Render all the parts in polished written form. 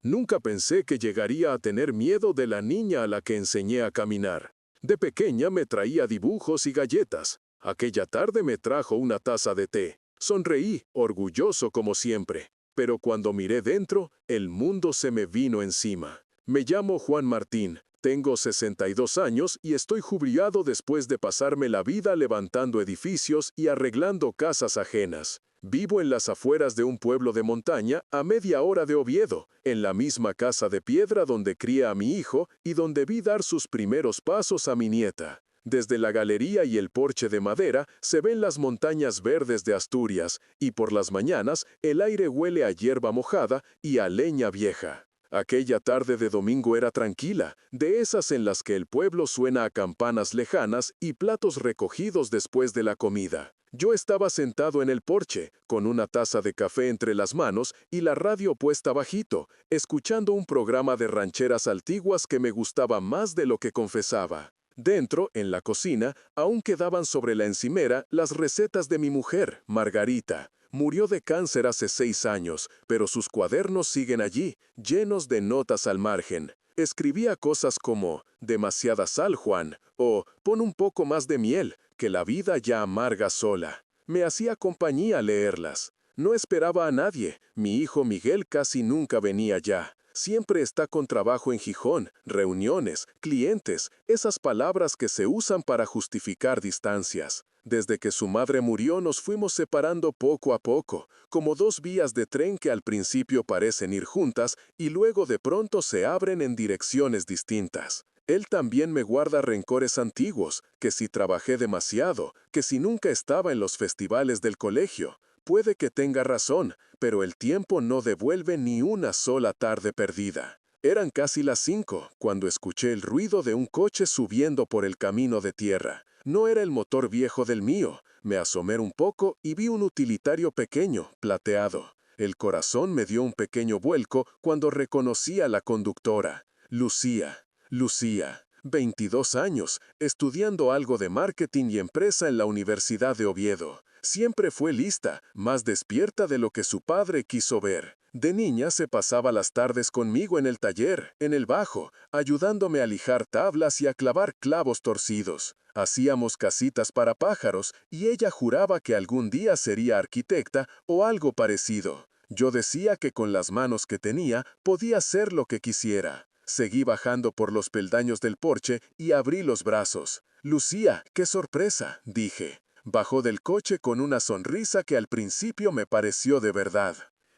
Nunca pensé que llegaría a tener miedo de la niña a la que enseñé a caminar. De pequeña me traía dibujos y galletas. Aquella tarde me trajo una taza de té. Sonreí, orgulloso como siempre. Pero cuando miré dentro, el mundo se me vino encima. Me llamo Juan Martín, tengo 62 años y estoy jubilado después de pasarme la vida levantando edificios y arreglando casas ajenas. Vivo en las afueras de un pueblo de montaña a media hora de Oviedo, en la misma casa de piedra donde crié a mi hijo y donde vi dar sus primeros pasos a mi nieta. Desde la galería y el porche de madera se ven las montañas verdes de Asturias y por las mañanas el aire huele a hierba mojada y a leña vieja. Aquella tarde de domingo era tranquila, de esas en las que el pueblo suena a campanas lejanas y platos recogidos después de la comida. Yo estaba sentado en el porche, con una taza de café entre las manos y la radio puesta bajito, escuchando un programa de rancheras antiguas que me gustaba más de lo que confesaba. Dentro, en la cocina, aún quedaban sobre la encimera las recetas de mi mujer, Margarita. Murió de cáncer hace 6 años, pero sus cuadernos siguen allí, llenos de notas al margen. Escribía cosas como, demasiada sal, Juan, o pon un poco más de miel, que la vida ya amarga sola. Me hacía compañía leerlas. No esperaba a nadie, mi hijo Miguel casi nunca venía ya. Siempre está con trabajo en Gijón, reuniones, clientes, esas palabras que se usan para justificar distancias. Desde que su madre murió nos fuimos separando poco a poco, como 2 vías de tren que al principio parecen ir juntas y luego de pronto se abren en direcciones distintas. Él también me guarda rencores antiguos, que si trabajé demasiado, que si nunca estaba en los festivales del colegio. Puede que tenga razón, pero el tiempo no devuelve ni una sola tarde perdida. Eran casi las 5 cuando escuché el ruido de un coche subiendo por el camino de tierra. No era el motor viejo del mío. Me asomé un poco y vi un utilitario pequeño, plateado. El corazón me dio un pequeño vuelco cuando reconocí a la conductora. Lucía, 22 años, estudiando algo de marketing y empresa en la Universidad de Oviedo. Siempre fue lista, más despierta de lo que su padre quiso ver. De niña se pasaba las tardes conmigo en el taller, en el bajo, ayudándome a lijar tablas y a clavar clavos torcidos. Hacíamos casitas para pájaros y ella juraba que algún día sería arquitecta o algo parecido. Yo decía que con las manos que tenía podía hacer lo que quisiera. Seguí bajando por los peldaños del porche y abrí los brazos. «Lucía, qué sorpresa», dije. Bajó del coche con una sonrisa que al principio me pareció de verdad.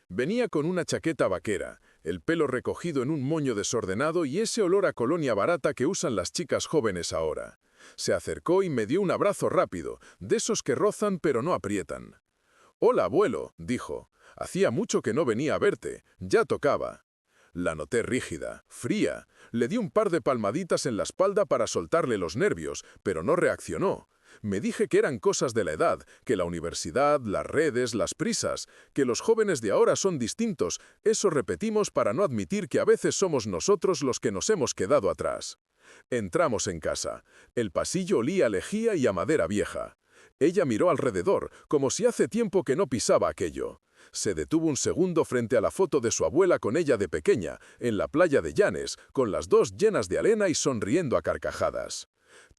Venía con una chaqueta vaquera, el pelo recogido en un moño desordenado y ese olor a colonia barata que usan las chicas jóvenes ahora. Se acercó y me dio un abrazo rápido, de esos que rozan pero no aprietan. «Hola, abuelo», dijo. «Hacía mucho que no venía a verte, ya tocaba». La noté rígida, fría. Le di un par de palmaditas en la espalda para soltarle los nervios, pero no reaccionó. Me dije que eran cosas de la edad, que la universidad, las redes, las prisas, que los jóvenes de ahora son distintos. Eso repetimos para no admitir que a veces somos nosotros los que nos hemos quedado atrás. Entramos en casa. El pasillo olía a lejía y a madera vieja. Ella miró alrededor, como si hace tiempo que no pisaba aquello. Se detuvo un segundo frente a la foto de su abuela con ella de pequeña, en la playa de Llanes, con las dos llenas de arena y sonriendo a carcajadas.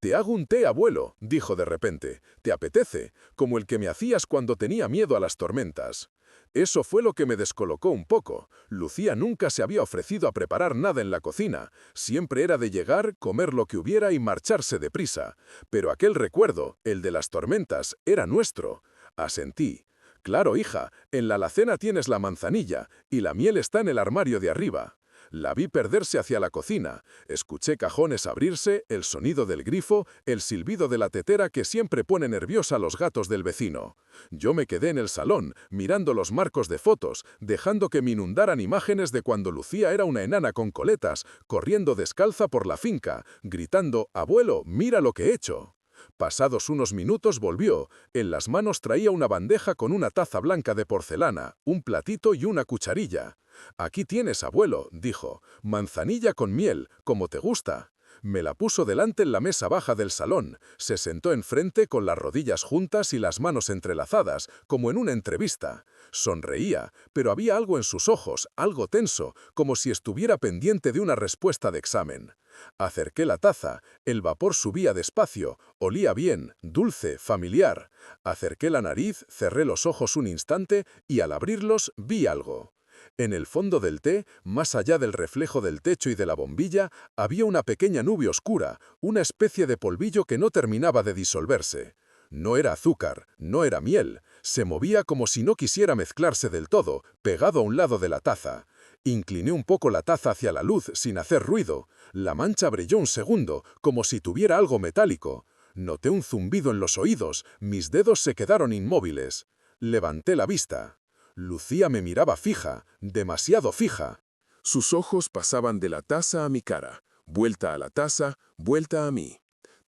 «Te hago un té, abuelo», dijo de repente. «¿Te apetece? Como el que me hacías cuando tenía miedo a las tormentas». Eso fue lo que me descolocó un poco. Lucía nunca se había ofrecido a preparar nada en la cocina. Siempre era de llegar, comer lo que hubiera y marcharse deprisa. Pero aquel recuerdo, el de las tormentas, era nuestro. Asentí. «Claro, hija, en la alacena tienes la manzanilla y la miel está en el armario de arriba». La vi perderse hacia la cocina. Escuché cajones abrirse, el sonido del grifo, el silbido de la tetera que siempre pone nerviosa a los gatos del vecino. Yo me quedé en el salón, mirando los marcos de fotos, dejando que me inundaran imágenes de cuando Lucía era una enana con coletas, corriendo descalza por la finca, gritando: «Abuelo, mira lo que he hecho». Pasados unos minutos volvió. En las manos traía una bandeja con una taza blanca de porcelana, un platito y una cucharilla. «Aquí tienes, abuelo», dijo. «Manzanilla con miel, como te gusta». Me la puso delante en la mesa baja del salón, se sentó enfrente con las rodillas juntas y las manos entrelazadas, como en una entrevista. Sonreía, pero había algo en sus ojos, algo tenso, como si estuviera pendiente de una respuesta de examen. Acerqué la taza, el vapor subía despacio, olía bien, dulce, familiar. Acerqué la nariz, cerré los ojos un instante y al abrirlos vi algo. En el fondo del té, más allá del reflejo del techo y de la bombilla, había una pequeña nube oscura, una especie de polvillo que no terminaba de disolverse. No era azúcar, no era miel, se movía como si no quisiera mezclarse del todo, pegado a un lado de la taza. Incliné un poco la taza hacia la luz sin hacer ruido. La mancha brilló un segundo, como si tuviera algo metálico. Noté un zumbido en los oídos, mis dedos se quedaron inmóviles. Levanté la vista. Lucía me miraba fija, demasiado fija. Sus ojos pasaban de la taza a mi cara, vuelta a la taza, vuelta a mí.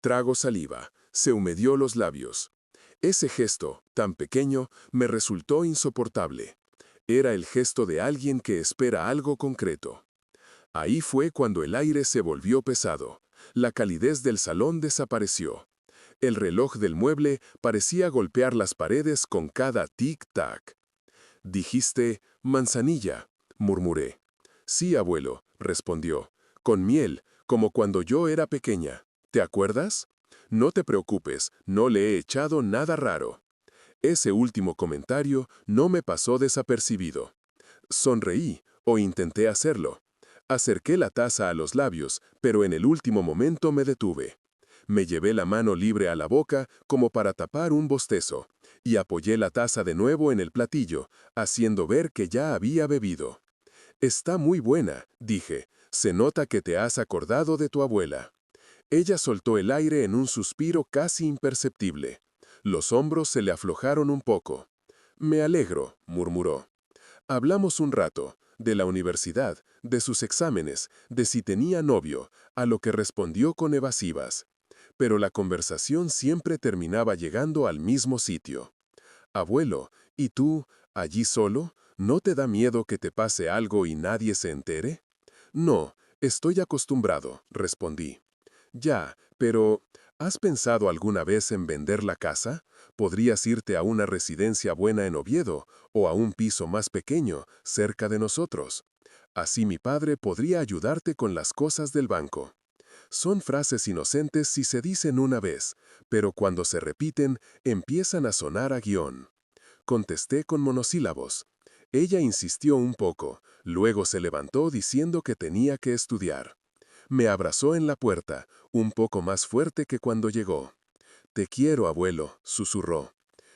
Trago saliva, se humedió los labios. Ese gesto, tan pequeño, me resultó insoportable. Era el gesto de alguien que espera algo concreto. Ahí fue cuando el aire se volvió pesado. La calidez del salón desapareció. El reloj del mueble parecía golpear las paredes con cada tic-tac. Dijiste, manzanilla, murmuré. Sí, abuelo, respondió. Con miel, como cuando yo era pequeña. ¿Te acuerdas? No te preocupes, no le he echado nada raro. Ese último comentario no me pasó desapercibido. Sonreí, o intenté hacerlo. Acerqué la taza a los labios, pero en el último momento me detuve. Me llevé la mano libre a la boca como para tapar un bostezo, y apoyé la taza de nuevo en el platillo, haciendo ver que ya había bebido. Está muy buena, dije. Se nota que te has acordado de tu abuela. Ella soltó el aire en un suspiro casi imperceptible. Los hombros se le aflojaron un poco. Me alegro, murmuró. Hablamos un rato, de la universidad, de sus exámenes, de si tenía novio, a lo que respondió con evasivas. Pero la conversación siempre terminaba llegando al mismo sitio. Abuelo, ¿y tú, allí solo? ¿No te da miedo que te pase algo y nadie se entere? No, estoy acostumbrado, respondí. Ya, pero ¿has pensado alguna vez en vender la casa? Podrías irte a una residencia buena en Oviedo o a un piso más pequeño, cerca de nosotros. Así mi padre podría ayudarte con las cosas del banco. Son frases inocentes si se dicen una vez, pero cuando se repiten, empiezan a sonar a guión. Contesté con monosílabos. Ella insistió un poco, luego se levantó diciendo que tenía que estudiar. Me abrazó en la puerta, un poco más fuerte que cuando llegó. Te quiero, abuelo, susurró.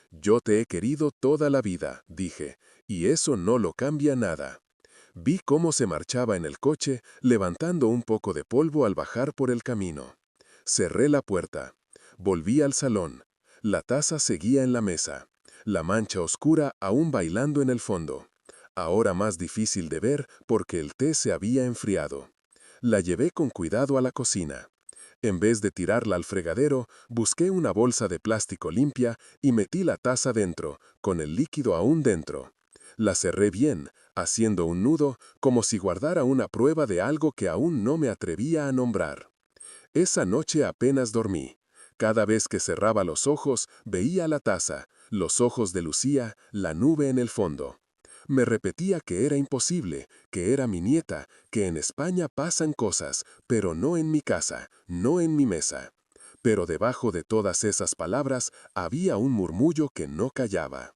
Yo te he querido toda la vida, dije, y eso no lo cambia nada. Vi cómo se marchaba en el coche, levantando un poco de polvo al bajar por el camino. Cerré la puerta. Volví al salón. La taza seguía en la mesa. La mancha oscura aún bailando en el fondo. Ahora más difícil de ver porque el té se había enfriado. La llevé con cuidado a la cocina. En vez de tirarla al fregadero, busqué una bolsa de plástico limpia y metí la taza dentro, con el líquido aún dentro. La cerré bien, haciendo un nudo como si guardara una prueba de algo que aún no me atrevía a nombrar. Esa noche apenas dormí. Cada vez que cerraba los ojos, veía la taza, los ojos de Lucía, la nube en el fondo. Me repetía que era imposible, que era mi nieta, que en España pasan cosas, pero no en mi casa, no en mi mesa. Pero debajo de todas esas palabras había un murmullo que no callaba.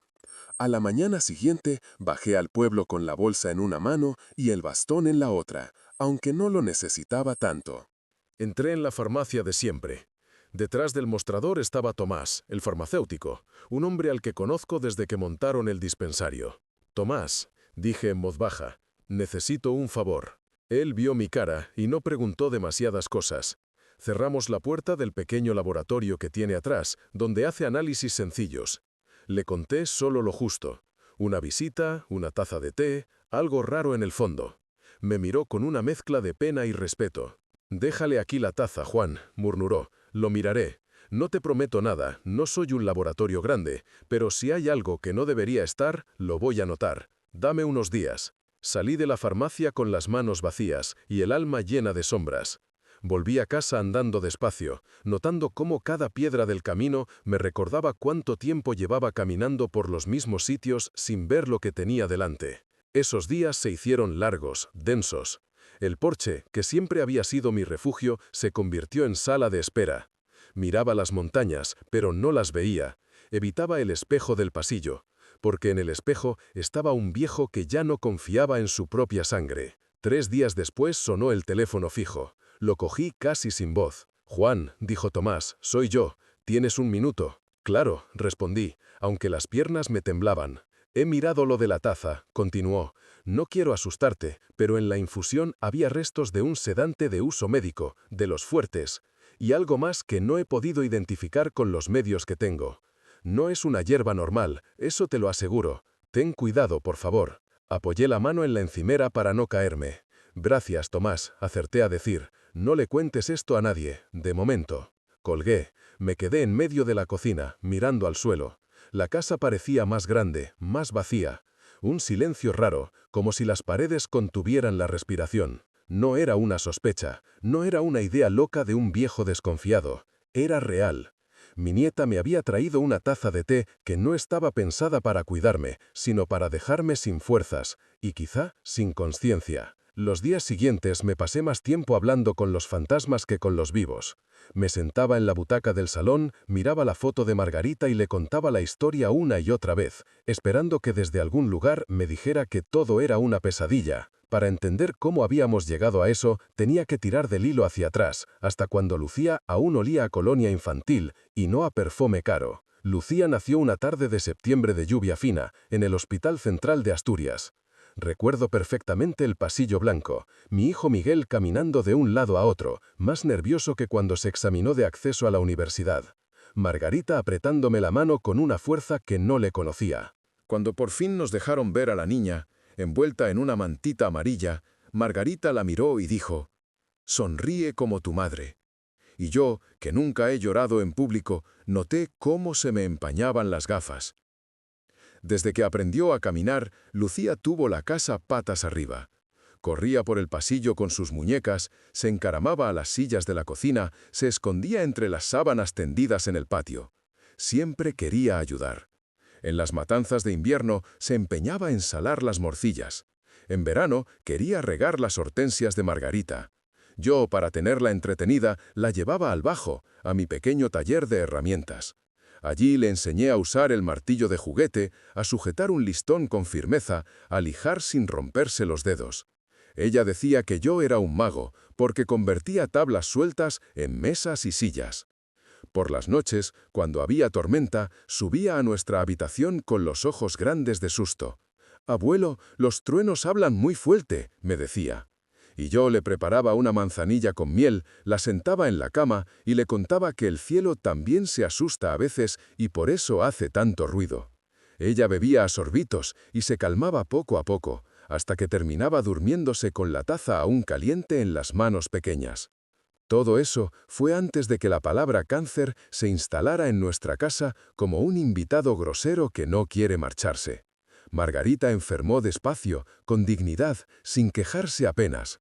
A la mañana siguiente bajé al pueblo con la bolsa en una mano y el bastón en la otra, aunque no lo necesitaba tanto. Entré en la farmacia de siempre. Detrás del mostrador estaba Tomás, el farmacéutico, un hombre al que conozco desde que montaron el dispensario. Tomás, dije en voz baja, necesito un favor. Él vio mi cara y no preguntó demasiadas cosas. Cerramos la puerta del pequeño laboratorio que tiene atrás, donde hace análisis sencillos. Le conté solo lo justo. Una visita, una taza de té, algo raro en el fondo. Me miró con una mezcla de pena y respeto. «Déjale aquí la taza, Juan», murmuró. «Lo miraré. No te prometo nada, no soy un laboratorio grande, pero si hay algo que no debería estar, lo voy a notar. Dame unos días». Salí de la farmacia con las manos vacías y el alma llena de sombras. Volví a casa andando despacio, notando cómo cada piedra del camino me recordaba cuánto tiempo llevaba caminando por los mismos sitios sin ver lo que tenía delante. Esos días se hicieron largos, densos. El porche, que siempre había sido mi refugio, se convirtió en sala de espera. Miraba las montañas, pero no las veía. Evitaba el espejo del pasillo, porque en el espejo estaba un viejo que ya no confiaba en su propia sangre. 3 días después sonó el teléfono fijo. Lo cogí casi sin voz. «Juan», dijo Tomás, «soy yo. ¿Tienes un minuto?» «Claro», respondí, aunque las piernas me temblaban. «He mirado lo de la taza», continuó. «No quiero asustarte, pero en la infusión había restos de un sedante de uso médico, de los fuertes, y algo más que no he podido identificar con los medios que tengo. No es una hierba normal, eso te lo aseguro. Ten cuidado, por favor». Apoyé la mano en la encimera para no caerme. «Gracias, Tomás», acerté a decir. «No le cuentes esto a nadie, de momento». Colgué. Me quedé en medio de la cocina, mirando al suelo. La casa parecía más grande, más vacía. Un silencio raro, como si las paredes contuvieran la respiración. No era una sospecha, no era una idea loca de un viejo desconfiado. Era real. Mi nieta me había traído una taza de té que no estaba pensada para cuidarme, sino para dejarme sin fuerzas, y quizá sin conciencia. Los días siguientes me pasé más tiempo hablando con los fantasmas que con los vivos. Me sentaba en la butaca del salón, miraba la foto de Margarita y le contaba la historia una y otra vez, esperando que desde algún lugar me dijera que todo era una pesadilla. Para entender cómo habíamos llegado a eso, tenía que tirar del hilo hacia atrás, hasta cuando Lucía aún olía a colonia infantil y no a perfume caro. Lucía nació una tarde de septiembre de lluvia fina, en el Hospital Central de Asturias. Recuerdo perfectamente el pasillo blanco, mi hijo Miguel caminando de un lado a otro, más nervioso que cuando se examinó de acceso a la universidad. Margarita apretándome la mano con una fuerza que no le conocía. Cuando por fin nos dejaron ver a la niña, envuelta en una mantita amarilla, Margarita la miró y dijo: «Sonríe como tu madre». Y yo, que nunca he llorado en público, noté cómo se me empañaban las gafas. Desde que aprendió a caminar, Lucía tuvo la casa patas arriba. Corría por el pasillo con sus muñecas, se encaramaba a las sillas de la cocina, se escondía entre las sábanas tendidas en el patio. Siempre quería ayudar. En las matanzas de invierno se empeñaba en salar las morcillas. En verano quería regar las hortensias de Margarita. Yo, para tenerla entretenida, la llevaba al bajo, a mi pequeño taller de herramientas. Allí le enseñé a usar el martillo de juguete, a sujetar un listón con firmeza, a lijar sin romperse los dedos. Ella decía que yo era un mago, porque convertía tablas sueltas en mesas y sillas. Por las noches, cuando había tormenta, subía a nuestra habitación con los ojos grandes de susto. «Abuelo, los truenos hablan muy fuerte», me decía. Y yo le preparaba una manzanilla con miel, la sentaba en la cama y le contaba que el cielo también se asusta a veces y por eso hace tanto ruido. Ella bebía a sorbitos y se calmaba poco a poco, hasta que terminaba durmiéndose con la taza aún caliente en las manos pequeñas. Todo eso fue antes de que la palabra cáncer se instalara en nuestra casa como un invitado grosero que no quiere marcharse. Margarita enfermó despacio, con dignidad, sin quejarse apenas.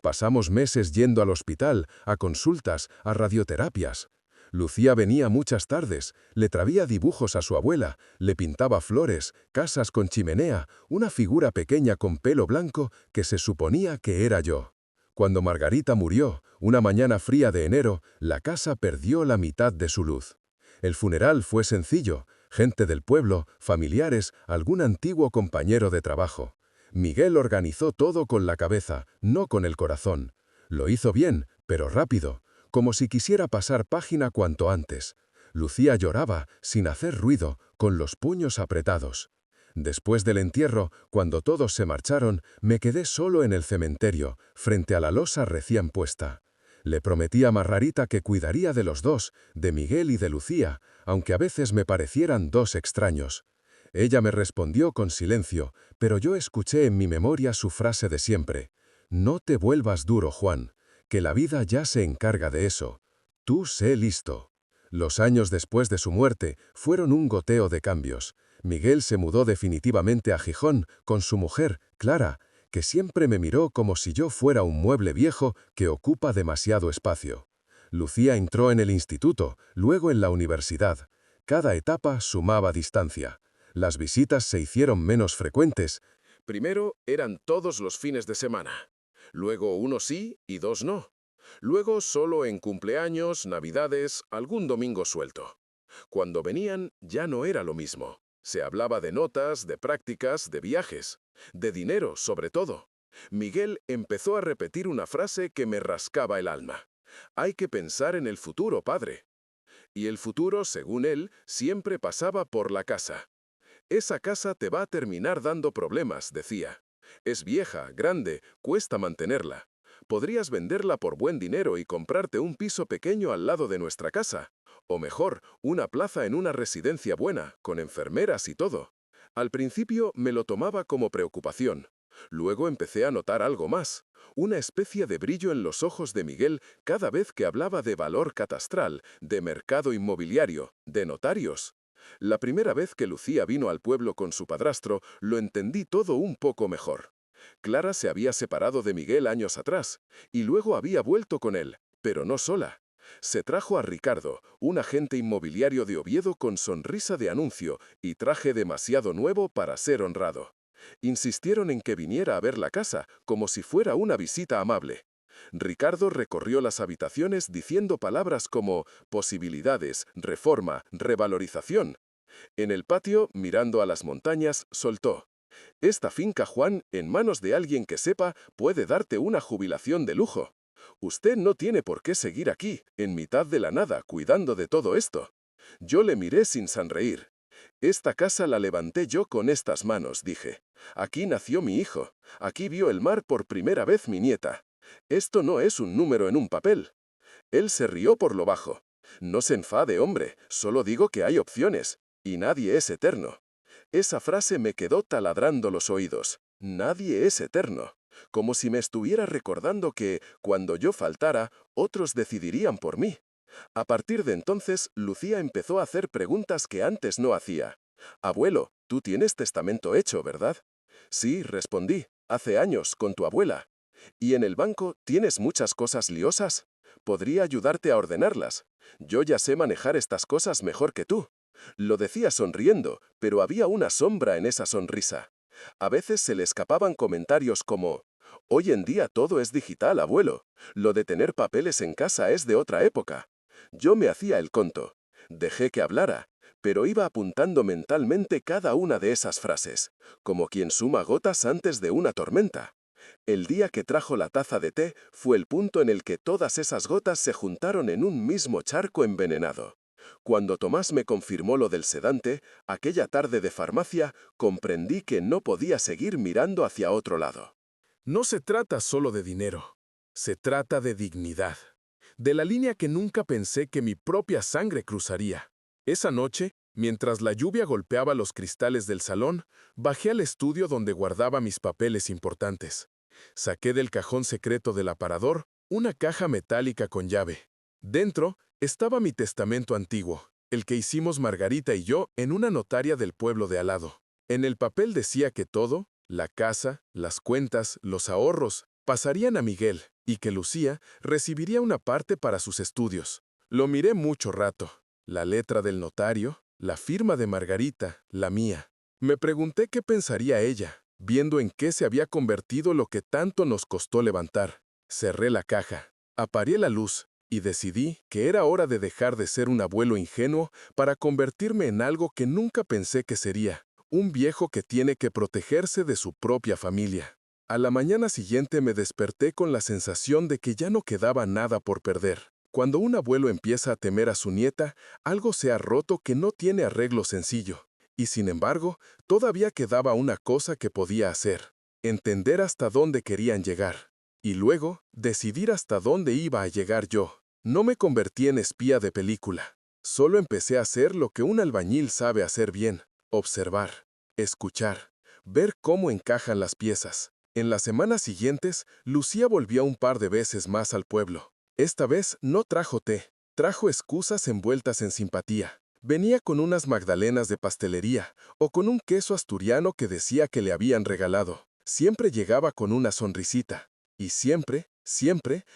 Pasamos meses yendo al hospital, a consultas, a radioterapias. Lucía venía muchas tardes, le traía dibujos a su abuela, le pintaba flores, casas con chimenea, una figura pequeña con pelo blanco que se suponía que era yo. Cuando Margarita murió, una mañana fría de enero, la casa perdió la mitad de su luz. El funeral fue sencillo, gente del pueblo, familiares, algún antiguo compañero de trabajo. Miguel organizó todo con la cabeza, no con el corazón. Lo hizo bien, pero rápido, como si quisiera pasar página cuanto antes. Lucía lloraba, sin hacer ruido, con los puños apretados. Después del entierro, cuando todos se marcharon, me quedé solo en el cementerio, frente a la losa recién puesta. Le prometí a Margarita que cuidaría de los dos, de Miguel y de Lucía, aunque a veces me parecieran dos extraños. Ella me respondió con silencio, pero yo escuché en mi memoria su frase de siempre: «No te vuelvas duro, Juan, que la vida ya se encarga de eso. Tú sé listo». Los años después de su muerte fueron un goteo de cambios. Miguel se mudó definitivamente a Gijón con su mujer, Clara, que siempre me miró como si yo fuera un mueble viejo que ocupa demasiado espacio. Lucía entró en el instituto, luego en la universidad. Cada etapa sumaba distancia. Las visitas se hicieron menos frecuentes. Primero eran todos los fines de semana. Luego uno sí y dos no. Luego solo en cumpleaños, navidades, algún domingo suelto. Cuando venían ya no era lo mismo. Se hablaba de notas, de prácticas, de viajes, de dinero sobre todo. Miguel empezó a repetir una frase que me rascaba el alma. Hay que pensar en el futuro, padre. Y el futuro, según él, siempre pasaba por la casa. Esa casa te va a terminar dando problemas, decía. Es vieja, grande, cuesta mantenerla. Podrías venderla por buen dinero y comprarte un piso pequeño al lado de nuestra casa. O mejor, una plaza en una residencia buena, con enfermeras y todo. Al principio me lo tomaba como preocupación. Luego empecé a notar algo más. Una especie de brillo en los ojos de Miguel cada vez que hablaba de valor catastral, de mercado inmobiliario, de notarios. La primera vez que Lucía vino al pueblo con su padrastro, lo entendí todo un poco mejor. Clara se había separado de Miguel años atrás, y luego había vuelto con él, pero no sola. Se trajo a Ricardo, un agente inmobiliario de Oviedo con sonrisa de anuncio y traje demasiado nuevo para ser honrado. Insistieron en que viniera a ver la casa, como si fuera una visita amable. Ricardo recorrió las habitaciones diciendo palabras como posibilidades, reforma, revalorización. En el patio, mirando a las montañas, soltó: esta finca, Juan, en manos de alguien que sepa, puede darte una jubilación de lujo. Usted no tiene por qué seguir aquí, en mitad de la nada, cuidando de todo esto. Yo le miré sin sonreír. Esta casa la levanté yo con estas manos, dije. Aquí nació mi hijo. Aquí vio el mar por primera vez mi nieta. Esto no es un número en un papel. Él se rió por lo bajo. No se enfade, hombre, solo digo que hay opciones, y nadie es eterno. Esa frase me quedó taladrando los oídos. Nadie es eterno. Como si me estuviera recordando que, cuando yo faltara, otros decidirían por mí. A partir de entonces, Lucía empezó a hacer preguntas que antes no hacía. Abuelo, tú tienes testamento hecho, ¿verdad? Sí, respondí, hace años, con tu abuela. ¿Y en el banco tienes muchas cosas liosas? Podría ayudarte a ordenarlas. Yo ya sé manejar estas cosas mejor que tú. Lo decía sonriendo, pero había una sombra en esa sonrisa. A veces se le escapaban comentarios como: hoy en día todo es digital, abuelo. Lo de tener papeles en casa es de otra época. Yo me hacía el conto. Dejé que hablara, pero iba apuntando mentalmente cada una de esas frases, como quien suma gotas antes de una tormenta. El día que trajo la taza de té fue el punto en el que todas esas gotas se juntaron en un mismo charco envenenado. Cuando Tomás me confirmó lo del sedante, aquella tarde de farmacia, comprendí que no podía seguir mirando hacia otro lado. No se trata solo de dinero, se trata de dignidad, de la línea que nunca pensé que mi propia sangre cruzaría. Esa noche, mientras la lluvia golpeaba los cristales del salón, bajé al estudio donde guardaba mis papeles importantes. Saqué del cajón secreto del aparador una caja metálica con llave. Dentro estaba mi testamento antiguo, el que hicimos Margarita y yo en una notaria del pueblo de al lado. En el papel decía que todo, la casa, las cuentas, los ahorros, pasarían a Miguel y que Lucía recibiría una parte para sus estudios. Lo miré mucho rato. La letra del notario, la firma de Margarita, la mía. Me pregunté qué pensaría ella, viendo en qué se había convertido lo que tanto nos costó levantar. Cerré la caja, apagué la luz y decidí que era hora de dejar de ser un abuelo ingenuo para convertirme en algo que nunca pensé que sería, un viejo que tiene que protegerse de su propia familia. A la mañana siguiente me desperté con la sensación de que ya no quedaba nada por perder. Cuando un abuelo empieza a temer a su nieta, algo se ha roto que no tiene arreglo sencillo. Y sin embargo, todavía quedaba una cosa que podía hacer: entender hasta dónde querían llegar. Y luego, decidir hasta dónde iba a llegar yo. No me convertí en espía de película. Solo empecé a hacer lo que un albañil sabe hacer bien: observar, escuchar, ver cómo encajan las piezas. En las semanas siguientes, Lucía volvió un par de veces más al pueblo. Esta vez no trajo té, trajo excusas envueltas en simpatía. Venía con unas magdalenas de pastelería o con un queso asturiano que decía que le habían regalado. Siempre llegaba con una sonrisita. Y siempre,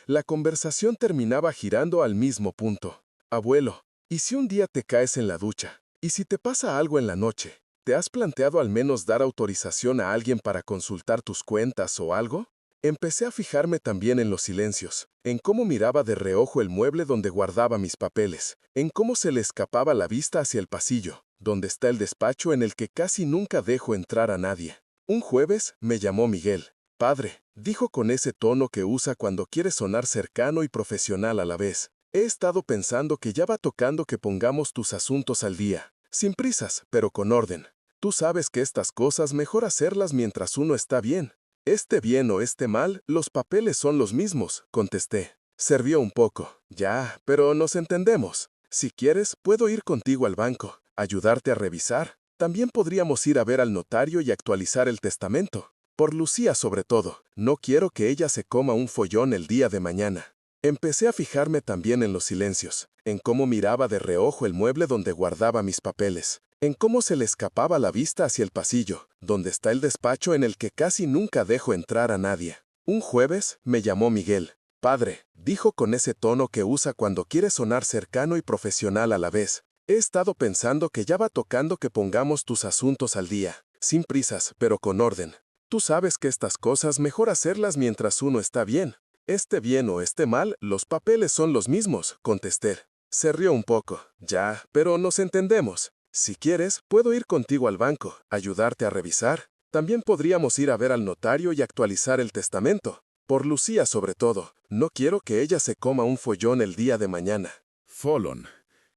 la conversación terminaba girando al mismo punto. Abuelo, ¿y si un día te caes en la ducha? ¿Y si te pasa algo en la noche? ¿Te has planteado al menos dar autorización a alguien para consultar tus cuentas o algo? Empecé a fijarme también en los silencios, en cómo miraba de reojo el mueble donde guardaba mis papeles, en cómo se le escapaba la vista hacia el pasillo, donde está el despacho en el que casi nunca dejo entrar a nadie. Un jueves me llamó Miguel. Padre, dijo con ese tono que usa cuando quiere sonar cercano y profesional a la vez. He estado pensando que ya va tocando que pongamos tus asuntos al día. Sin prisas, pero con orden. Tú sabes que estas cosas mejor hacerlas mientras uno está bien. Esté bien o esté mal, los papeles son los mismos, contesté. Servió un poco. Ya, pero nos entendemos. Si quieres, puedo ir contigo al banco, ayudarte a revisar. También podríamos ir a ver al notario y actualizar el testamento. Por Lucía sobre todo, no quiero que ella se coma un follón el día de mañana. Empecé a fijarme también en los silencios, en cómo miraba de reojo el mueble donde guardaba mis papeles, en cómo se le escapaba la vista hacia el pasillo, donde está el despacho en el que casi nunca dejo entrar a nadie. Un jueves me llamó Miguel. Padre, dijo con ese tono que usa cuando quiere sonar cercano y profesional a la vez. He estado pensando que ya va tocando que pongamos tus asuntos al día, sin prisas, pero con orden. Tú sabes que estas cosas mejor hacerlas mientras uno está bien. Esté bien o esté mal, los papeles son los mismos, contesté. Se rió un poco. Ya, pero nos entendemos. Si quieres, puedo ir contigo al banco, ayudarte a revisar. También podríamos ir a ver al notario y actualizar el testamento. Por Lucía sobre todo, no quiero que ella se coma un follón el día de mañana. Folón.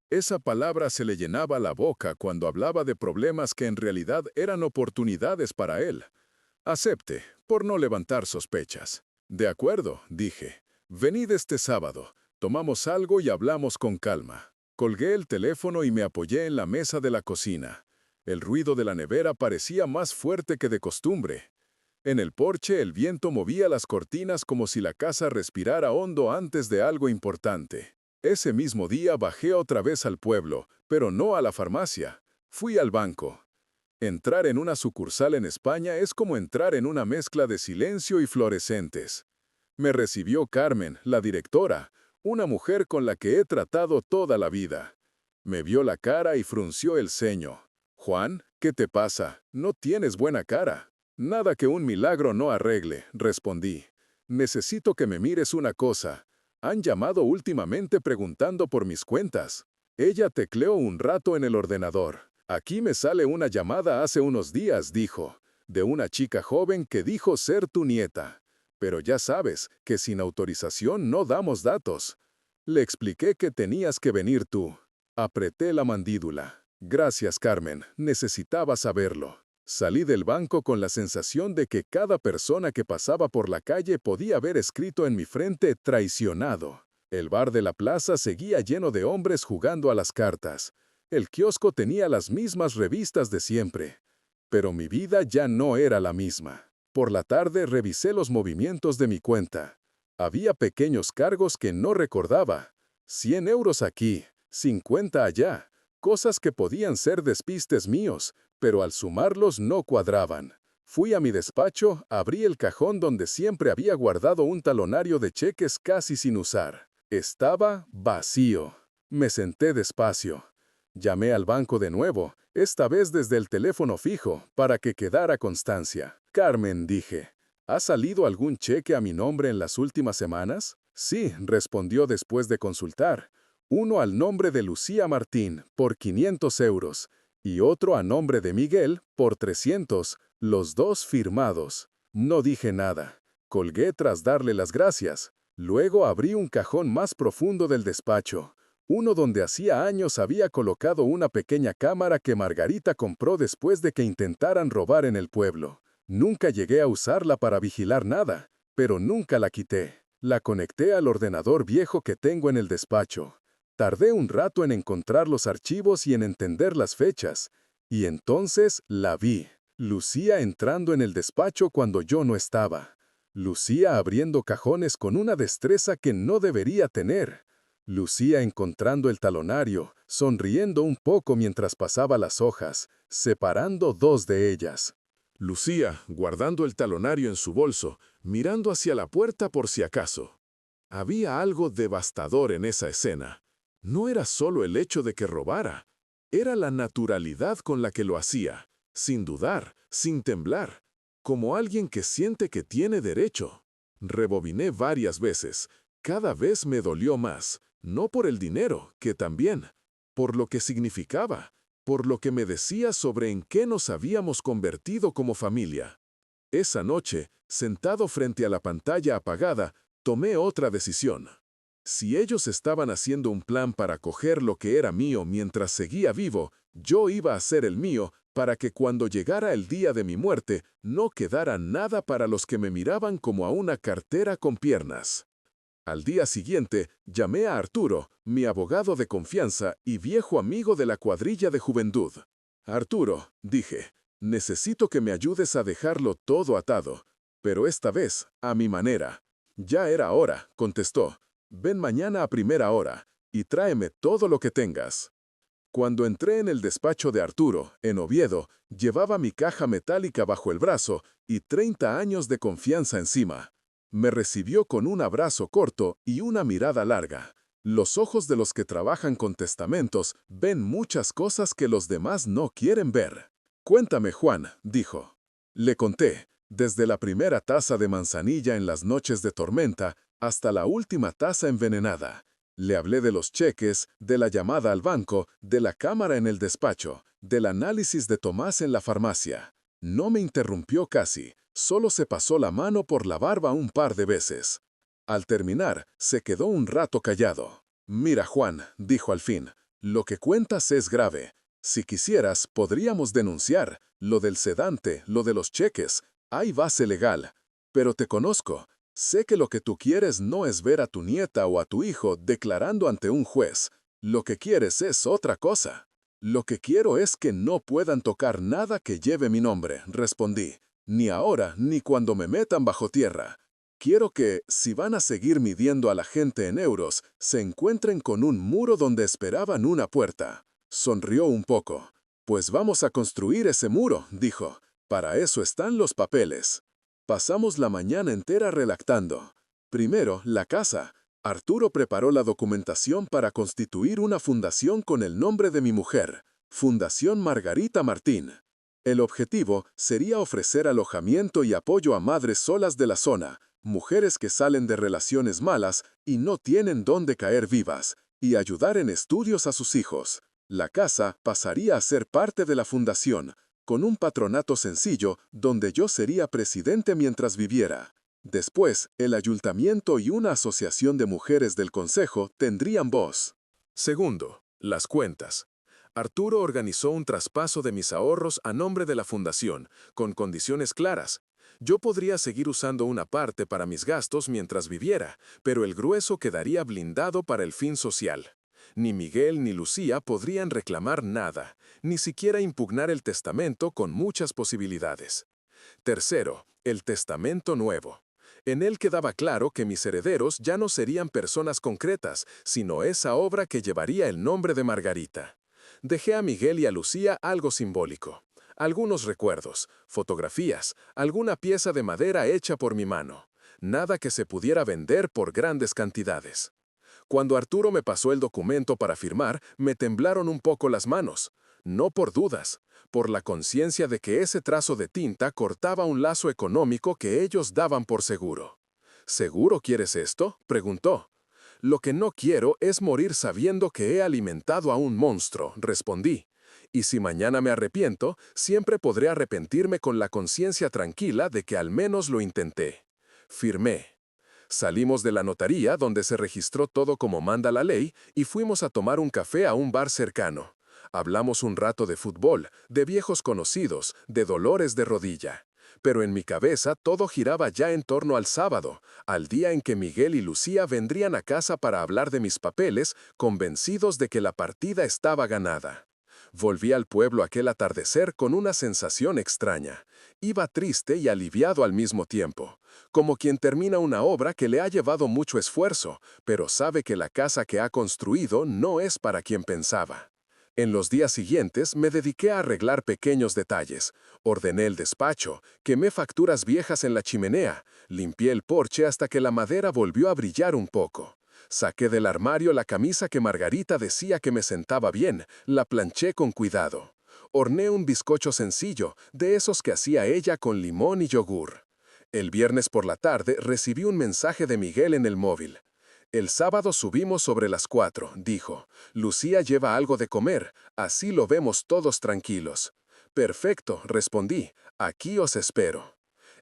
Esa palabra se le llenaba la boca cuando hablaba de problemas que en realidad eran oportunidades para él. Acepte, por no levantar sospechas. De acuerdo, dije. Venid este sábado, tomamos algo y hablamos con calma. Colgué el teléfono y me apoyé en la mesa de la cocina. El ruido de la nevera parecía más fuerte que de costumbre. En el porche el viento movía las cortinas como si la casa respirara hondo antes de algo importante. Ese mismo día bajé otra vez al pueblo, pero no a la farmacia. Fui al banco. Entrar en una sucursal en España es como entrar en una mezcla de silencio y fluorescentes. Me recibió Carmen, la directora, una mujer con la que he tratado toda la vida. Me vio la cara y frunció el ceño. Juan, ¿qué te pasa? No tienes buena cara. Nada que un milagro no arregle, respondí. Necesito que me mires una cosa. Han llamado últimamente preguntando por mis cuentas. Ella tecleó un rato en el ordenador. Aquí me sale una llamada hace unos días, dijo, de una chica joven que dijo ser tu nieta. Pero ya sabes que sin autorización no damos datos. Le expliqué que tenías que venir tú. Apreté la mandíbula. Gracias, Carmen, necesitaba saberlo. Salí del banco con la sensación de que cada persona que pasaba por la calle podía haber escrito en mi frente traicionado. El bar de la plaza seguía lleno de hombres jugando a las cartas. El kiosco tenía las mismas revistas de siempre. Pero mi vida ya no era la misma. Por la tarde revisé los movimientos de mi cuenta. Había pequeños cargos que no recordaba. 100 euros aquí, 50 allá. Cosas que podían ser despistes míos, pero al sumarlos no cuadraban. Fui a mi despacho, abrí el cajón donde siempre había guardado un talonario de cheques casi sin usar. Estaba vacío. Me senté despacio. Llamé al banco de nuevo, esta vez desde el teléfono fijo, para que quedara constancia. Carmen, dije, ¿ha salido algún cheque a mi nombre en las últimas semanas? Sí, respondió después de consultar. Uno al nombre de Lucía Martín, por 500 euros, y otro a nombre de Miguel, por 300, los dos firmados. No dije nada. Colgué tras darle las gracias. Luego abrí un cajón más profundo del despacho. Uno donde hacía años había colocado una pequeña cámara que Margarita compró después de que intentaran robar en el pueblo. Nunca llegué a usarla para vigilar nada, pero nunca la quité. La conecté al ordenador viejo que tengo en el despacho. Tardé un rato en encontrar los archivos y en entender las fechas. Y entonces la vi. Lucía entrando en el despacho cuando yo no estaba. Lucía abriendo cajones con una destreza que no debería tener. Lucía encontrando el talonario, sonriendo un poco mientras pasaba las hojas, separando dos de ellas. Lucía, guardando el talonario en su bolso, mirando hacia la puerta por si acaso. Había algo devastador en esa escena. No era solo el hecho de que robara, era la naturalidad con la que lo hacía, sin dudar, sin temblar, como alguien que siente que tiene derecho. Rebobiné varias veces. Cada vez me dolió más, no por el dinero, que también, por lo que significaba, por lo que me decía sobre en qué nos habíamos convertido como familia. Esa noche, sentado frente a la pantalla apagada, tomé otra decisión. Si ellos estaban haciendo un plan para coger lo que era mío mientras seguía vivo, yo iba a hacer el mío para que cuando llegara el día de mi muerte no quedara nada para los que me miraban como a una cartera con piernas. Al día siguiente, llamé a Arturo, mi abogado de confianza y viejo amigo de la cuadrilla de juventud. Arturo, dije, necesito que me ayudes a dejarlo todo atado, pero esta vez, a mi manera. Ya era hora, contestó. Ven mañana a primera hora y tráeme todo lo que tengas. Cuando entré en el despacho de Arturo, en Oviedo, llevaba mi caja metálica bajo el brazo y 30 años de confianza encima. Me recibió con un abrazo corto y una mirada larga. Los ojos de los que trabajan con testamentos ven muchas cosas que los demás no quieren ver. Cuéntame, Juan, dijo. Le conté, desde la primera taza de manzanilla en las noches de tormenta hasta la última taza envenenada. Le hablé de los cheques, de la llamada al banco, de la cámara en el despacho, del análisis de Tomás en la farmacia. No me interrumpió casi, solo se pasó la mano por la barba un par de veces. Al terminar, se quedó un rato callado. Mira, Juan, dijo al fin, lo que cuentas es grave. Si quisieras, podríamos denunciar. Lo del sedante, lo de los cheques, hay base legal. Pero te conozco. Sé que lo que tú quieres no es ver a tu nieta o a tu hijo declarando ante un juez. Lo que quieres es otra cosa. Lo que quiero es que no puedan tocar nada que lleve mi nombre, respondí. Ni ahora, ni cuando me metan bajo tierra. Quiero que, si van a seguir midiendo a la gente en euros, se encuentren con un muro donde esperaban una puerta. Sonrió un poco. Pues vamos a construir ese muro, dijo. Para eso están los papeles. Pasamos la mañana entera redactando. Primero, la casa. Arturo preparó la documentación para constituir una fundación con el nombre de mi mujer, Fundación Margarita Martín. El objetivo sería ofrecer alojamiento y apoyo a madres solas de la zona, mujeres que salen de relaciones malas y no tienen dónde caer vivas, y ayudar en estudios a sus hijos. La casa pasaría a ser parte de la fundación, con un patronato sencillo donde yo sería presidente mientras viviera. Después, el ayuntamiento y una asociación de mujeres del consejo tendrían voz. Segundo, las cuentas. Arturo organizó un traspaso de mis ahorros a nombre de la fundación, con condiciones claras. Yo podría seguir usando una parte para mis gastos mientras viviera, pero el grueso quedaría blindado para el fin social. Ni Miguel ni Lucía podrían reclamar nada, ni siquiera impugnar el testamento con muchas posibilidades. Tercero, el testamento nuevo. En él quedaba claro que mis herederos ya no serían personas concretas, sino esa obra que llevaría el nombre de Margarita. Dejé a Miguel y a Lucía algo simbólico. Algunos recuerdos, fotografías, alguna pieza de madera hecha por mi mano. Nada que se pudiera vender por grandes cantidades. Cuando Arturo me pasó el documento para firmar, me temblaron un poco las manos. No por dudas, por la conciencia de que ese trazo de tinta cortaba un lazo económico que ellos daban por seguro. ¿Seguro quieres esto?, preguntó. Lo que no quiero es morir sabiendo que he alimentado a un monstruo, respondí. Y si mañana me arrepiento, siempre podré arrepentirme con la conciencia tranquila de que al menos lo intenté. Firmé. Salimos de la notaría, donde se registró todo como manda la ley, y fuimos a tomar un café a un bar cercano. Hablamos un rato de fútbol, de viejos conocidos, de dolores de rodilla. Pero en mi cabeza todo giraba ya en torno al sábado, al día en que Miguel y Lucía vendrían a casa para hablar de mis papeles, convencidos de que la partida estaba ganada. Volví al pueblo aquel atardecer con una sensación extraña. Iba triste y aliviado al mismo tiempo, como quien termina una obra que le ha llevado mucho esfuerzo, pero sabe que la casa que ha construido no es para quien pensaba. En los días siguientes me dediqué a arreglar pequeños detalles. Ordené el despacho, quemé facturas viejas en la chimenea, limpié el porche hasta que la madera volvió a brillar un poco. Saqué del armario la camisa que Margarita decía que me sentaba bien, la planché con cuidado. Horneé un bizcocho sencillo, de esos que hacía ella con limón y yogur. El viernes por la tarde recibí un mensaje de Miguel en el móvil. El sábado subimos sobre las 4, dijo. Lucía lleva algo de comer, así lo vemos todos tranquilos. Perfecto, respondí. Aquí os espero.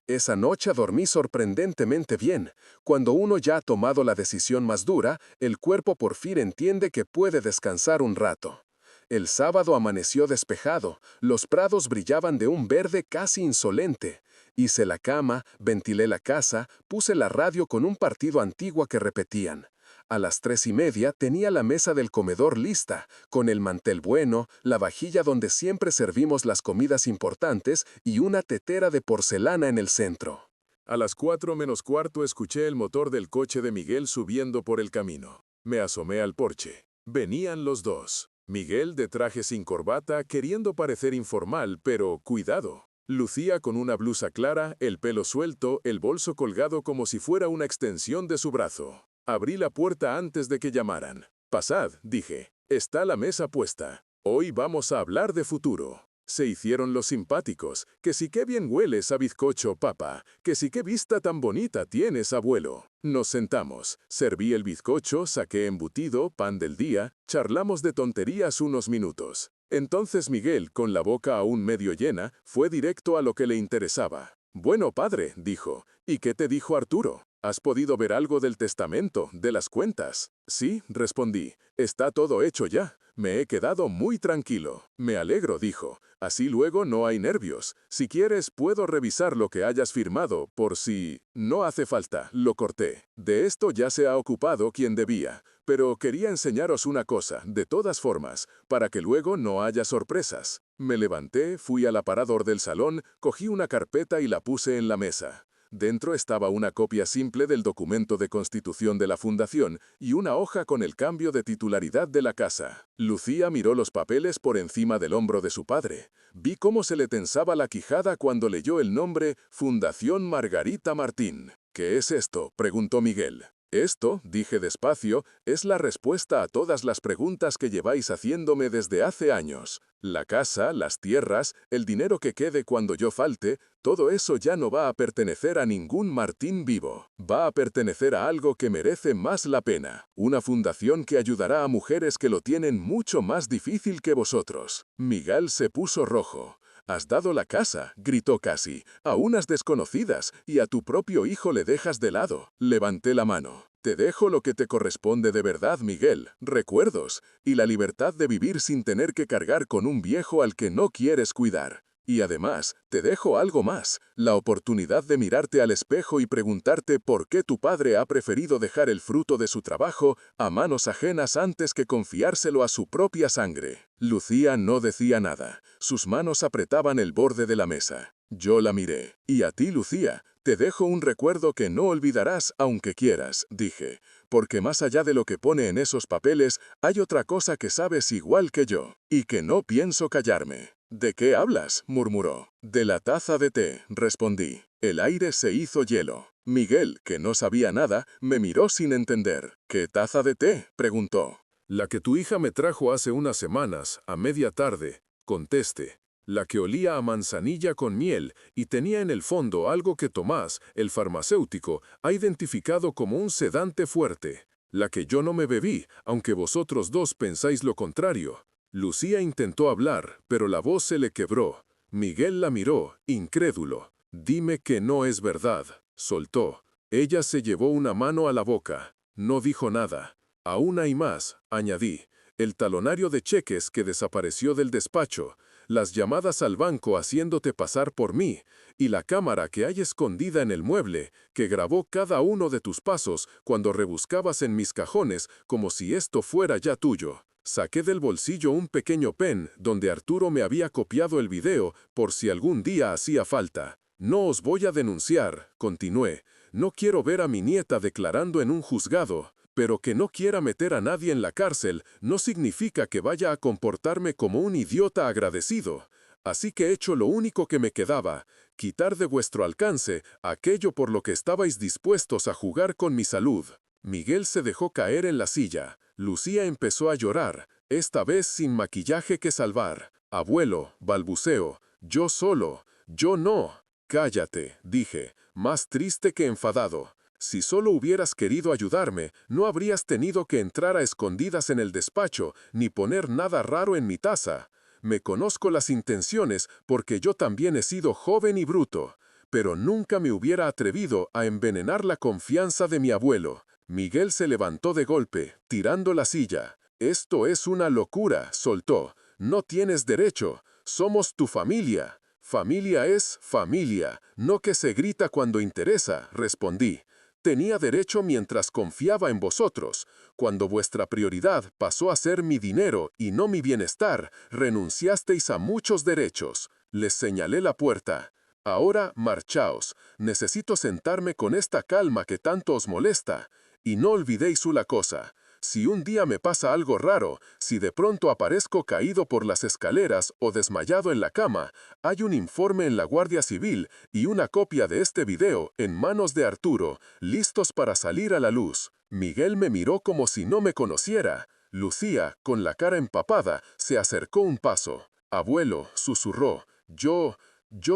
Esa noche dormí sorprendentemente bien. Cuando uno ya ha tomado la decisión más dura, el cuerpo por fin entiende que puede descansar un rato. El sábado amaneció despejado, los prados brillaban de un verde casi insolente. Hice la cama, ventilé la casa, puse la radio con un partido antiguo que repetían. A las 3:30 tenía la mesa del comedor lista, con el mantel bueno, la vajilla donde siempre servimos las comidas importantes y una tetera de porcelana en el centro. A las 4 menos cuarto escuché el motor del coche de Miguel subiendo por el camino. Me asomé al porche. Venían los dos. Miguel de traje sin corbata, queriendo parecer informal, pero cuidado. Lucía con una blusa clara, el pelo suelto, el bolso colgado como si fuera una extensión de su brazo. Abrí la puerta antes de que llamaran. Pasad, dije. Está la mesa puesta. Hoy vamos a hablar de futuro. Se hicieron los simpáticos, que sí que bien hueles a bizcocho, papá, que sí que vista tan bonita tienes, abuelo. Nos sentamos, serví el bizcocho, saqué embutido, pan del día, charlamos de tonterías unos minutos. Entonces Miguel, con la boca aún medio llena, fue directo a lo que le interesaba. Bueno, padre, dijo, ¿y qué te dijo Arturo? ¿Has podido ver algo del testamento, de las cuentas? Sí, respondí, está todo hecho ya. Me he quedado muy tranquilo. Me alegro, dijo. Así luego no hay nervios. Si quieres, puedo revisar lo que hayas firmado, por si... No hace falta, lo corté. De esto ya se ha ocupado quien debía. Pero quería enseñaros una cosa, de todas formas, para que luego no haya sorpresas. Me levanté, fui al aparador del salón, cogí una carpeta y la puse en la mesa. Dentro estaba una copia simple del documento de constitución de la fundación y una hoja con el cambio de titularidad de la casa. Lucía miró los papeles por encima del hombro de su padre. Vi cómo se le tensaba la quijada cuando leyó el nombre Fundación Margarita Martín. ¿Qué es esto?, preguntó Miguel. Esto, dije despacio, es la respuesta a todas las preguntas que lleváis haciéndome desde hace años. La casa, las tierras, el dinero que quede cuando yo falte, todo eso ya no va a pertenecer a ningún Martín vivo. Va a pertenecer a algo que merece más la pena. Una fundación que ayudará a mujeres que lo tienen mucho más difícil que vosotros. Miguel se puso rojo. «Has dado la casa», gritó casi, «a unas desconocidas, y a tu propio hijo le dejas de lado». Levanté la mano. «Te dejo lo que te corresponde de verdad, Miguel, recuerdos, y la libertad de vivir sin tener que cargar con un viejo al que no quieres cuidar. Y además, te dejo algo más, la oportunidad de mirarte al espejo y preguntarte por qué tu padre ha preferido dejar el fruto de su trabajo a manos ajenas antes que confiárselo a su propia sangre». Lucía no decía nada. Sus manos apretaban el borde de la mesa. Yo la miré. «Y a ti, Lucía, te dejo un recuerdo que no olvidarás aunque quieras», dije, «porque más allá de lo que pone en esos papeles, hay otra cosa que sabes igual que yo, y que no pienso callarme». «¿De qué hablas?», murmuró. «De la taza de té», respondí. El aire se hizo hielo. Miguel, que no sabía nada, me miró sin entender. «¿Qué taza de té?», preguntó. «La que tu hija me trajo hace unas semanas, a media tarde», contesté. «La que olía a manzanilla con miel y tenía en el fondo algo que Tomás, el farmacéutico, ha identificado como un sedante fuerte. La que yo no me bebí, aunque vosotros dos pensáis lo contrario». Lucía intentó hablar, pero la voz se le quebró. Miguel la miró, incrédulo. «Dime que no es verdad», soltó. Ella se llevó una mano a la boca. No dijo nada. «Aún hay más», añadí. «El talonario de cheques que desapareció del despacho, las llamadas al banco haciéndote pasar por mí, y la cámara que hay escondida en el mueble, que grabó cada uno de tus pasos cuando rebuscabas en mis cajones como si esto fuera ya tuyo». Saqué del bolsillo un pequeño pen donde Arturo me había copiado el video por si algún día hacía falta. «No os voy a denunciar», continué. «No quiero ver a mi nieta declarando en un juzgado. Pero que no quiera meter a nadie en la cárcel no significa que vaya a comportarme como un idiota agradecido. Así que he hecho lo único que me quedaba, quitar de vuestro alcance aquello por lo que estabais dispuestos a jugar con mi salud. Miguel se dejó caer en la silla. Lucía empezó a llorar, esta vez sin maquillaje que salvar. Abuelo, balbuceó, yo solo, yo no. Cállate, dije, más triste que enfadado. Si solo hubieras querido ayudarme, no habrías tenido que entrar a escondidas en el despacho, ni poner nada raro en mi taza. Me conozco las intenciones porque yo también he sido joven y bruto, pero nunca me hubiera atrevido a envenenar la confianza de mi abuelo. Miguel se levantó de golpe, tirando la silla. Esto es una locura, soltó. No tienes derecho. Somos tu familia. Familia es familia, no que se grita cuando interesa, respondí. Tenía derecho mientras confiaba en vosotros. Cuando vuestra prioridad pasó a ser mi dinero y no mi bienestar, renunciasteis a muchos derechos. Les señalé la puerta. Ahora marchaos. Necesito sentarme con esta calma que tanto os molesta. Y no olvidéis una cosa. Si un día me pasa algo raro, si de pronto aparezco caído por las escaleras o desmayado en la cama, hay un informe en la Guardia Civil y una copia de este video en manos de Arturo, listos para salir a la luz. Miguel me miró como si no me conociera. Lucía, con la cara empapada, se acercó un paso. Abuelo, susurró, yo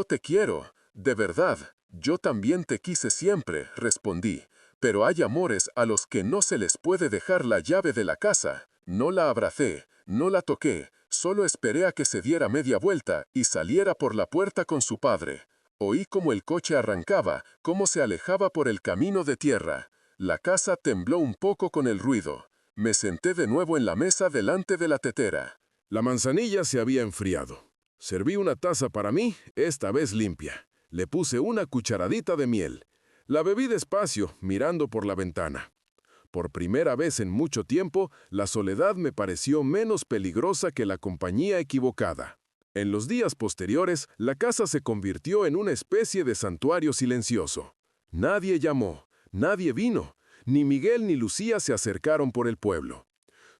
te quiero. De verdad, yo también te quise siempre, respondí. Pero hay amores a los que no se les puede dejar la llave de la casa. No la abracé, no la toqué, solo esperé a que se diera media vuelta y saliera por la puerta con su padre. Oí cómo el coche arrancaba, cómo se alejaba por el camino de tierra. La casa tembló un poco con el ruido. Me senté de nuevo en la mesa delante de la tetera. La manzanilla se había enfriado. Serví una taza para mí, esta vez limpia. Le puse una cucharadita de miel. La bebí despacio, mirando por la ventana. Por primera vez en mucho tiempo, la soledad me pareció menos peligrosa que la compañía equivocada. En los días posteriores, la casa se convirtió en una especie de santuario silencioso. Nadie llamó, nadie vino, ni Miguel ni Lucía se acercaron por el pueblo.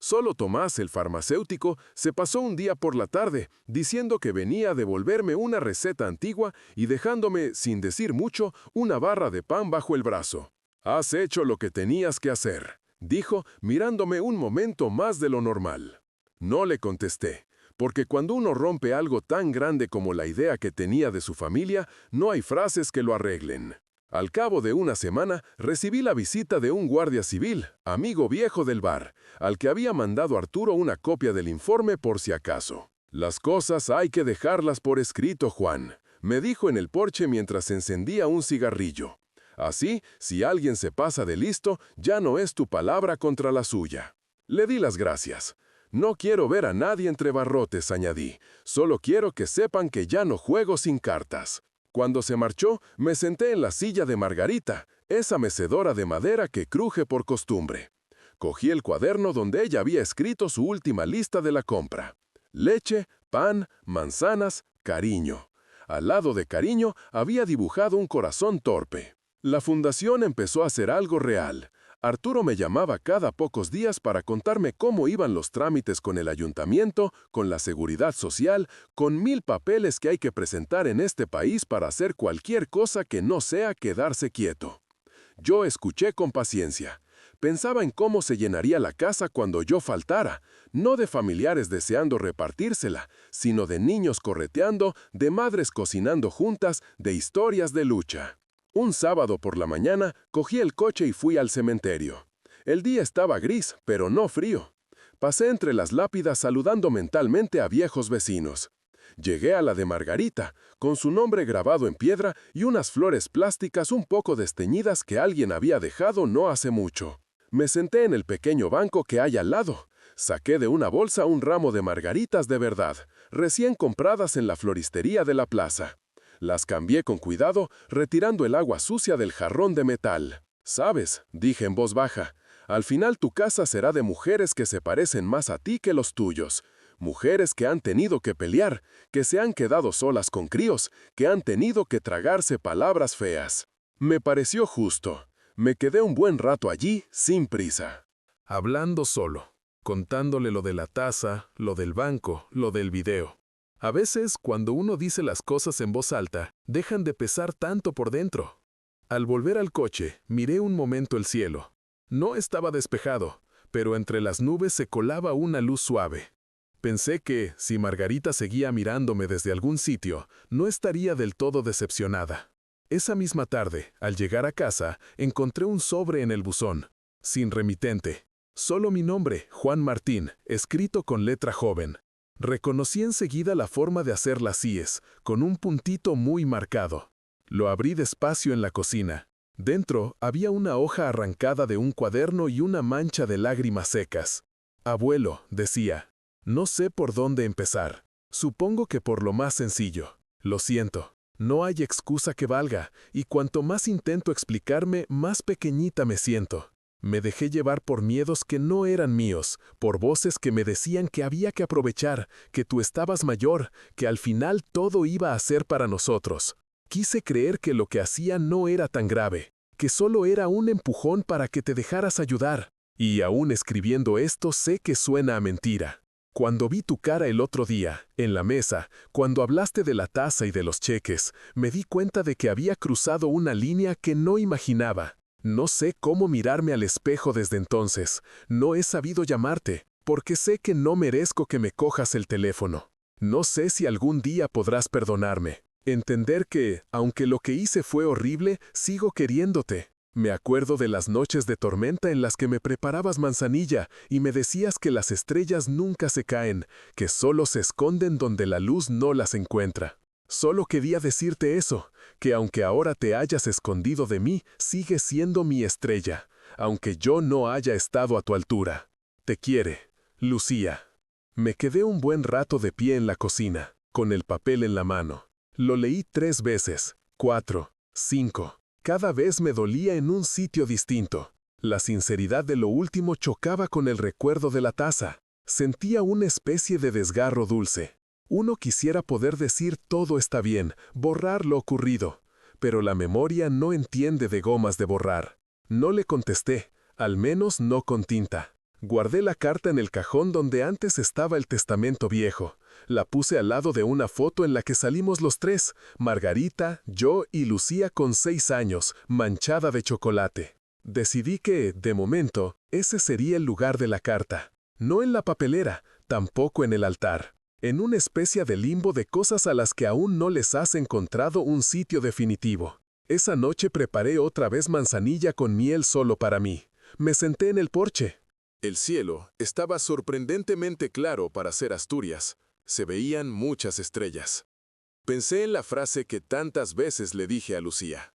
Solo Tomás, el farmacéutico, se pasó un día por la tarde, diciendo que venía a devolverme una receta antigua y dejándome, sin decir mucho, una barra de pan bajo el brazo. «Has hecho lo que tenías que hacer», dijo, mirándome un momento más de lo normal. No le contesté, porque cuando uno rompe algo tan grande como la idea que tenía de su familia, no hay frases que lo arreglen. Al cabo de una semana, recibí la visita de un guardia civil, amigo viejo del bar, al que había mandado Arturo una copia del informe por si acaso. «Las cosas hay que dejarlas por escrito, Juan», me dijo en el porche mientras encendía un cigarrillo. «Así, si alguien se pasa de listo, ya no es tu palabra contra la suya». Le di las gracias. «No quiero ver a nadie entre barrotes», añadí. «Solo quiero que sepan que ya no juego sin cartas». Cuando se marchó, me senté en la silla de Margarita, esa mecedora de madera que cruje por costumbre. Cogí el cuaderno donde ella había escrito su última lista de la compra. Leche, pan, manzanas, cariño. Al lado de cariño había dibujado un corazón torpe. La fundación empezó a ser algo real. Arturo me llamaba cada pocos días para contarme cómo iban los trámites con el ayuntamiento, con la seguridad social, con 1000 papeles que hay que presentar en este país para hacer cualquier cosa que no sea quedarse quieto. Yo escuché con paciencia. Pensaba en cómo se llenaría la casa cuando yo faltara, no de familiares deseando repartírsela, sino de niños correteando, de madres cocinando juntas, de historias de lucha. Un sábado por la mañana, cogí el coche y fui al cementerio. El día estaba gris, pero no frío. Pasé entre las lápidas saludando mentalmente a viejos vecinos. Llegué a la de Margarita, con su nombre grabado en piedra y unas flores plásticas un poco desteñidas que alguien había dejado no hace mucho. Me senté en el pequeño banco que hay al lado. Saqué de una bolsa un ramo de margaritas de verdad, recién compradas en la floristería de la plaza. Las cambié con cuidado, retirando el agua sucia del jarrón de metal. «¿Sabes?», dije en voz baja, «al final tu casa será de mujeres que se parecen más a ti que los tuyos. Mujeres que han tenido que pelear, que se han quedado solas con críos, que han tenido que tragarse palabras feas». Me pareció justo. Me quedé un buen rato allí, sin prisa. hablando solo, contándole lo de la taza, lo del banco, lo del video. A veces, cuando uno dice las cosas en voz alta, dejan de pesar tanto por dentro. Al volver al coche, miré un momento el cielo. No estaba despejado, pero entre las nubes se colaba una luz suave. Pensé que, si Margarita seguía mirándome desde algún sitio, no estaría del todo decepcionada. Esa misma tarde, al llegar a casa, encontré un sobre en el buzón, sin remitente. Solo mi nombre, Juan Martín, escrito con letra joven. Reconocí enseguida la forma de hacer las íes, con un puntito muy marcado. Lo abrí despacio en la cocina. Dentro había una hoja arrancada de un cuaderno y una mancha de lágrimas secas. Abuelo, decía, no sé por dónde empezar. Supongo que por lo más sencillo. Lo siento. No hay excusa que valga, y cuanto más intento explicarme, más pequeñita me siento. Me dejé llevar por miedos que no eran míos, por voces que me decían que había que aprovechar, que tú estabas mayor, que al final todo iba a ser para nosotros. Quise creer que lo que hacía no era tan grave, que solo era un empujón para que te dejaras ayudar. Y aún escribiendo esto sé que suena a mentira. Cuando vi tu cara el otro día, en la mesa, cuando hablaste de la taza y de los cheques, me di cuenta de que había cruzado una línea que no imaginaba. No sé cómo mirarme al espejo desde entonces. No he sabido llamarte, porque sé que no merezco que me cojas el teléfono. No sé si algún día podrás perdonarme. Entender que, aunque lo que hice fue horrible, sigo queriéndote. Me acuerdo de las noches de tormenta en las que me preparabas manzanilla y me decías que las estrellas nunca se caen, que solo se esconden donde la luz no las encuentra. Solo quería decirte eso, que aunque ahora te hayas escondido de mí, sigues siendo mi estrella, aunque yo no haya estado a tu altura. Te quiere, Lucía. Me quedé un buen rato de pie en la cocina, con el papel en la mano. Lo leí 3 veces, 4, 5. Cada vez me dolía en un sitio distinto. La sinceridad de lo último chocaba con el recuerdo de la taza. Sentía una especie de desgarro dulce. Uno quisiera poder decir todo está bien, borrar lo ocurrido, pero la memoria no entiende de gomas de borrar. No le contesté, al menos no con tinta. Guardé la carta en el cajón donde antes estaba el testamento viejo. La puse al lado de una foto en la que salimos los 3, Margarita, yo y Lucía con 6 años, manchada de chocolate. Decidí que, de momento, ese sería el lugar de la carta. No en la papelera, tampoco en el altar. En una especie de limbo de cosas a las que aún no les has encontrado un sitio definitivo. Esa noche preparé otra vez manzanilla con miel solo para mí. Me senté en el porche. El cielo estaba sorprendentemente claro para ser Asturias. Se veían muchas estrellas. Pensé en la frase que tantas veces le dije a Lucía.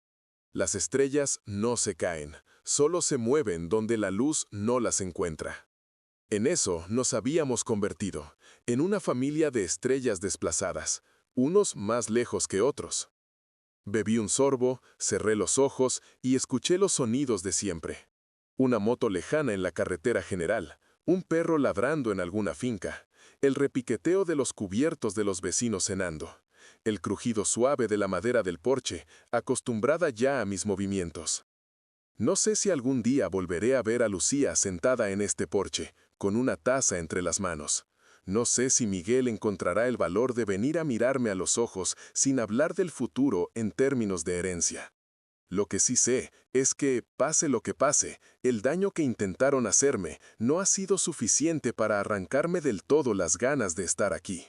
Las estrellas no se caen, solo se mueven donde la luz no las encuentra. En eso nos habíamos convertido, en una familia de estrellas desplazadas, unos más lejos que otros. Bebí un sorbo, cerré los ojos y escuché los sonidos de siempre. Una moto lejana en la carretera general, un perro ladrando en alguna finca, el repiqueteo de los cubiertos de los vecinos cenando, el crujido suave de la madera del porche, acostumbrada ya a mis movimientos. No sé si algún día volveré a ver a Lucía sentada en este porche, con una taza entre las manos. No sé si Miguel encontrará el valor de venir a mirarme a los ojos sin hablar del futuro en términos de herencia. Lo que sí sé es que, pase lo que pase, el daño que intentaron hacerme no ha sido suficiente para arrancarme del todo las ganas de estar aquí.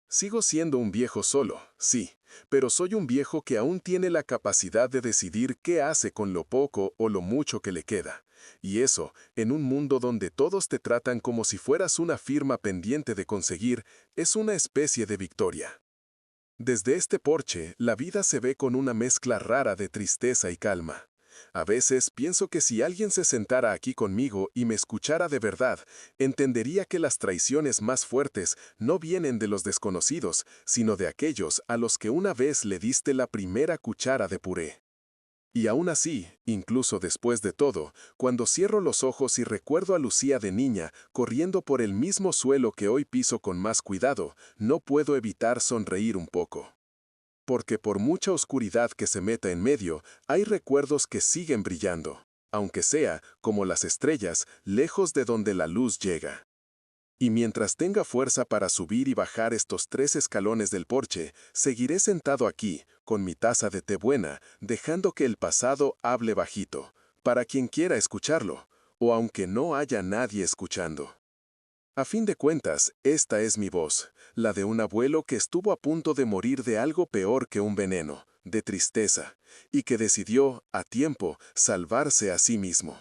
Sigo siendo un viejo solo, sí, pero soy un viejo que aún tiene la capacidad de decidir qué hace con lo poco o lo mucho que le queda. Y eso, en un mundo donde todos te tratan como si fueras una firma pendiente de conseguir, es una especie de victoria. Desde este porche, la vida se ve con una mezcla rara de tristeza y calma. A veces pienso que si alguien se sentara aquí conmigo y me escuchara de verdad, entendería que las traiciones más fuertes no vienen de los desconocidos, sino de aquellos a los que una vez le diste la primera cuchara de puré. Y aún así, incluso después de todo, cuando cierro los ojos y recuerdo a Lucía de niña corriendo por el mismo suelo que hoy piso con más cuidado, no puedo evitar sonreír un poco. Porque por mucha oscuridad que se meta en medio, hay recuerdos que siguen brillando. aunque sea, como las estrellas, lejos de donde la luz llega. Y mientras tenga fuerza para subir y bajar estos 3 escalones del porche, seguiré sentado aquí, con mi taza de té buena, dejando que el pasado hable bajito, para quien quiera escucharlo, o aunque no haya nadie escuchando. A fin de cuentas, esta es mi voz, la de un abuelo que estuvo a punto de morir de algo peor que un veneno, de tristeza, y que decidió, a tiempo, salvarse a sí mismo.